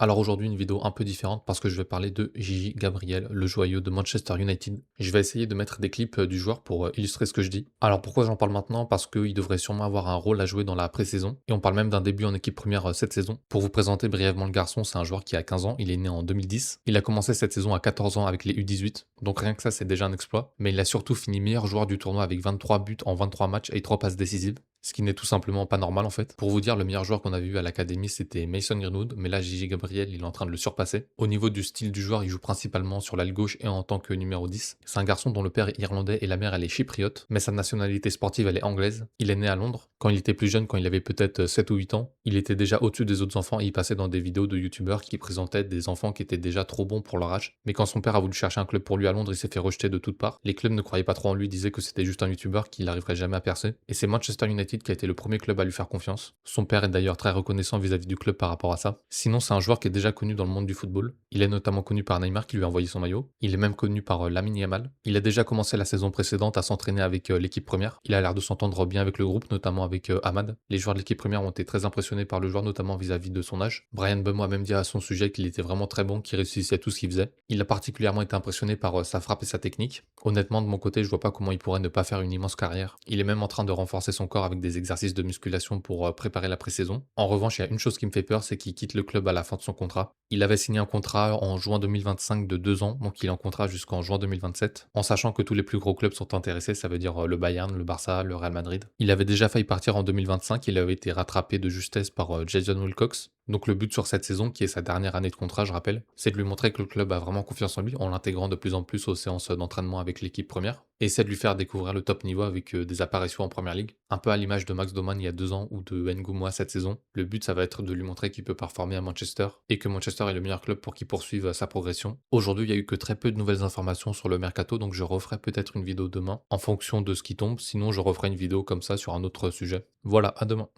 Alors aujourd'hui, une vidéo un peu différente parce que je vais parler de Gigi Gabriel, le joyau de Manchester United. Je vais essayer de mettre des clips du joueur pour illustrer ce que je dis. Alors pourquoi j'en parle maintenant? Parce qu'il devrait sûrement avoir un rôle à jouer dans la pré-saison. Et on parle même d'un début en équipe première cette saison. Pour vous présenter brièvement le garçon, c'est un joueur qui a 15 ans, il est né en 2010. Il a commencé cette saison à 14 ans avec les U18. Donc rien que ça, c'est déjà un exploit. Mais il a surtout fini meilleur joueur du tournoi avec 23 buts en 23 matchs et 3 passes décisives. Ce qui n'est tout simplement pas normal en fait. Pour vous dire, le meilleur joueur qu'on avait vu à l'académie, c'était Mason Greenwood, mais là, Gigi Gabriel, il est en train de le surpasser. Au niveau du style du joueur, il joue principalement sur l'aile gauche et en tant que numéro 10. C'est un garçon dont le père est irlandais et la mère, elle est chypriote, mais sa nationalité sportive, elle est anglaise. Il est né à Londres. Quand il était plus jeune, quand il avait peut-être 7 ou 8 ans, il était déjà au-dessus des autres enfants et il passait dans des vidéos de youtubeurs qui présentaient des enfants qui étaient déjà trop bons pour leur âge. Mais quand son père a voulu chercher un club pour lui à Londres, il s'est fait rejeter de toutes parts. Les clubs ne croyaient pas trop en lui, disaient que c'était juste un youtubeur qui n'arriverait jamais à percer. Et c'est Manchester United qui a été le premier club à lui faire confiance. Son père est d'ailleurs très reconnaissant vis-à-vis du club par rapport à ça. Sinon, c'est un joueur qui est déjà connu dans le monde du football. Il est notamment connu par Neymar qui lui a envoyé son maillot. Il est même connu par Lamine Yamal. Il a déjà commencé la saison précédente à s'entraîner avec l'équipe première. Il a l'air de s'entendre bien avec le groupe, notamment avec Ahmad. Les joueurs de l'équipe première ont été très impressionnés par le joueur, notamment vis-à-vis de son âge. Brian Bemo a même dit à son sujet qu'il était vraiment très bon, qu'il réussissait tout ce qu'il faisait. Il a particulièrement été impressionné par sa frappe et sa technique. Honnêtement, de mon côté, je vois pas comment il pourrait ne pas faire une immense carrière. Il est même en train de renforcer son corps avec des exercices de musculation pour préparer la pré-saison. En revanche, il y a une chose qui me fait peur, c'est qu'il quitte le club à la fin de son contrat. Il avait signé un contrat en juin 2025 de 2 ans, donc il est en contrat jusqu'en juin 2027, en sachant que tous les plus gros clubs sont intéressés, ça veut dire le Bayern, le Barça, le Real Madrid. Il avait déjà failli partir en 2025, il avait été rattrapé de justesse par Jason Wilcox. Donc le but sur cette saison, qui est sa dernière année de contrat, je rappelle, c'est de lui montrer que le club a vraiment confiance en lui en l'intégrant de plus en plus aux séances d'entraînement avec l'équipe première. Et c'est de lui faire découvrir le top niveau avec des apparitions en première ligue. Un peu à l'image de Max Doman il y a 2 ans ou de Ngouma cette saison. Le but, ça va être de lui montrer qu'il peut performer à Manchester et que Manchester est le meilleur club pour qu'il poursuive sa progression. Aujourd'hui, il y a eu que très peu de nouvelles informations sur le mercato, donc je referai peut-être une vidéo demain en fonction de ce qui tombe. Sinon, je referai une vidéo comme ça sur un autre sujet. Voilà, à demain.